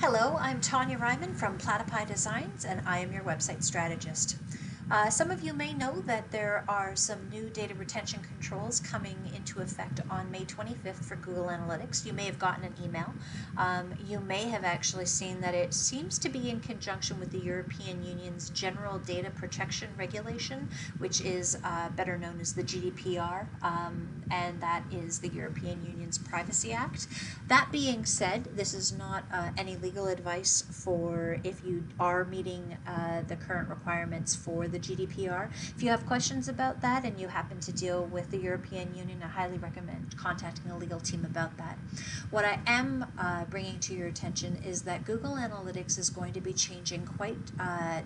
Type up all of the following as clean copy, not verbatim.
Hello, I'm Tanya Ryman from Platypi Designs, and I am your website strategist. Some of you may know that there are some new data retention controls coming into effect on May 25th for Google Analytics. You may have gotten an email. You may have actually seen that it seems to be in conjunction with the European Union's General Data Protection Regulation, which is better known as the GDPR, and that is the European Union's Privacy Act. That being said, this is not any legal advice for if you are meeting the current requirements for the GDPR. If you have questions about that and you happen to deal with the European Union, I highly recommend contacting a legal team about that. What I am bringing to your attention is that Google Analytics is going to be changing quite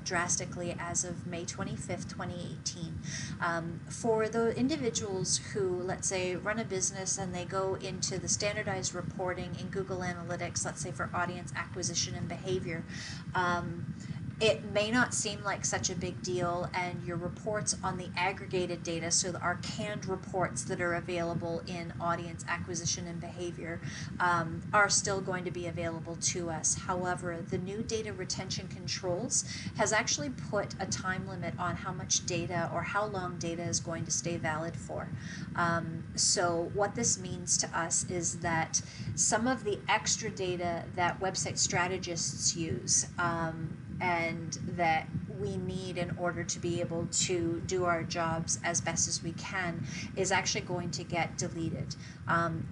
drastically as of May 25th, 2018. For the individuals who, let's say, run a business and they go into the standardized reporting in Google Analytics, let's say for audience acquisition and behavior, it may not seem like such a big deal, and your reports on the aggregated data, so our canned reports that are available in audience acquisition and behavior, are still going to be available to us. However, the new data retention controls has actually put a time limit on how much data or how long data is going to stay valid for. So what this means to us is that some of the extra data that website strategists use, and that we need in order to be able to do our jobs as best as we can, is actually going to get deleted.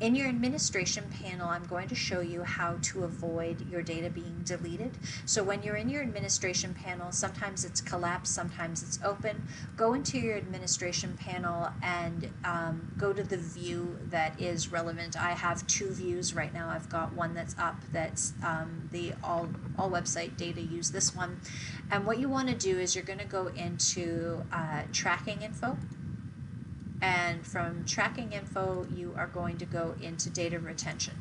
In your administration panel, I'm going to show you how to avoid your data being deleted. So when you're in your administration panel, sometimes it's collapsed, sometimes it's open. Go into your administration panel and go to the view that is relevant. I have two views right now. I've got one that's up, that's the all website data, use this one. And what you want to do is you're going to go into tracking info, and from tracking info you are going to go into data retention.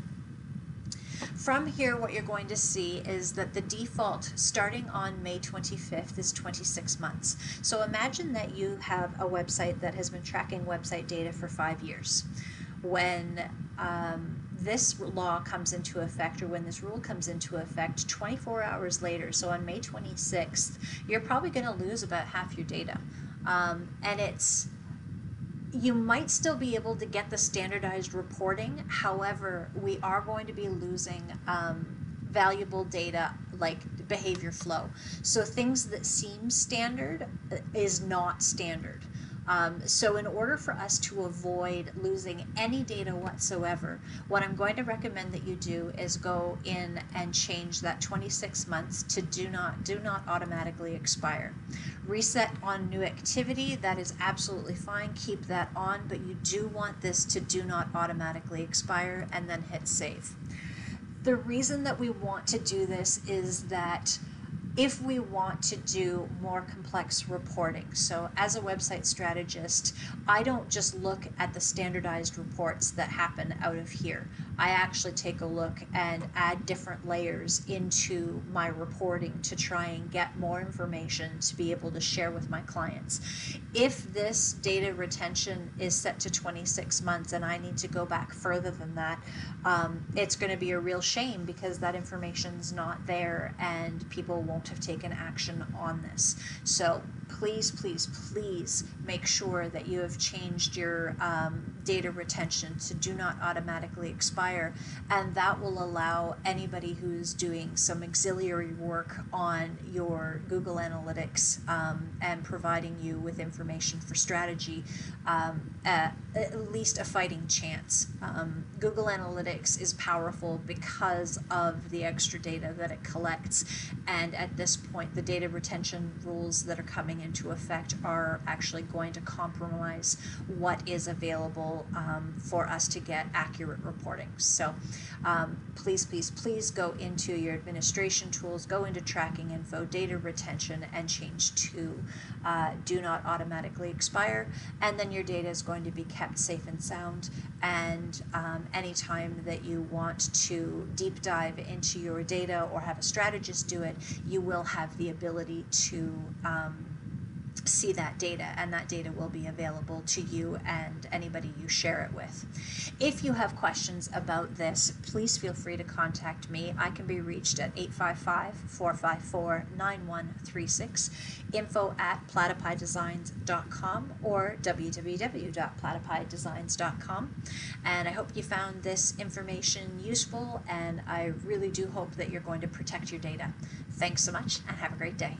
From here, what you're going to see is that the default starting on May 25th is 26 months. So imagine that you have a website that has been tracking website data for 5 years. When this law comes into effect, or when this rule comes into effect, 24 hours later, so on May 26th, you're probably going to lose about half your data. And you might still be able to get the standardized reporting. However, we are going to be losing valuable data like behavior flow. So things that seem standard is not standard. So in order for us to avoid losing any data whatsoever, what I'm going to recommend that you do is go in and change that 26 months to do not automatically expire. Reset on new activity, that is absolutely fine, keep that on, but you do want this to do not automatically expire, and then hit save. The reason that we want to do this is that if we want to do more complex reporting, so as a website strategist, I don't just look at the standardized reports that happen out of here. I actually take a look and add different layers into my reporting to try and get more information to be able to share with my clients. If this data retention is set to 26 months and I need to go back further than that, it's going to be a real shame because that information's not there and people won't have taken action on this. So please, please, please make sure that you have changed your data retention to do not automatically expire, and that will allow anybody who's doing some auxiliary work on your Google Analytics and providing you with information for strategy at least a fighting chance. Google Analytics is powerful because of the extra data that it collects, and at this point the data retention rules that are coming into effect are actually going to compromise what is available for us to get accurate reporting. So please, please, please go into your administration tools, go into tracking info, data retention, and change to do not automatically expire, and then your data is going to be kept safe and sound. And anytime that you want to deep dive into your data or have a strategist do it, you will have the ability to see that data, and that data will be available to you and anybody you share it with. If you have questions about this, please feel free to contact me. I can be reached at 855-454-9136, info@platypidesigns.com, or www.platypidesigns.com. And I hope you found this information useful, and I really do hope that you're going to protect your data. Thanks so much, and have a great day.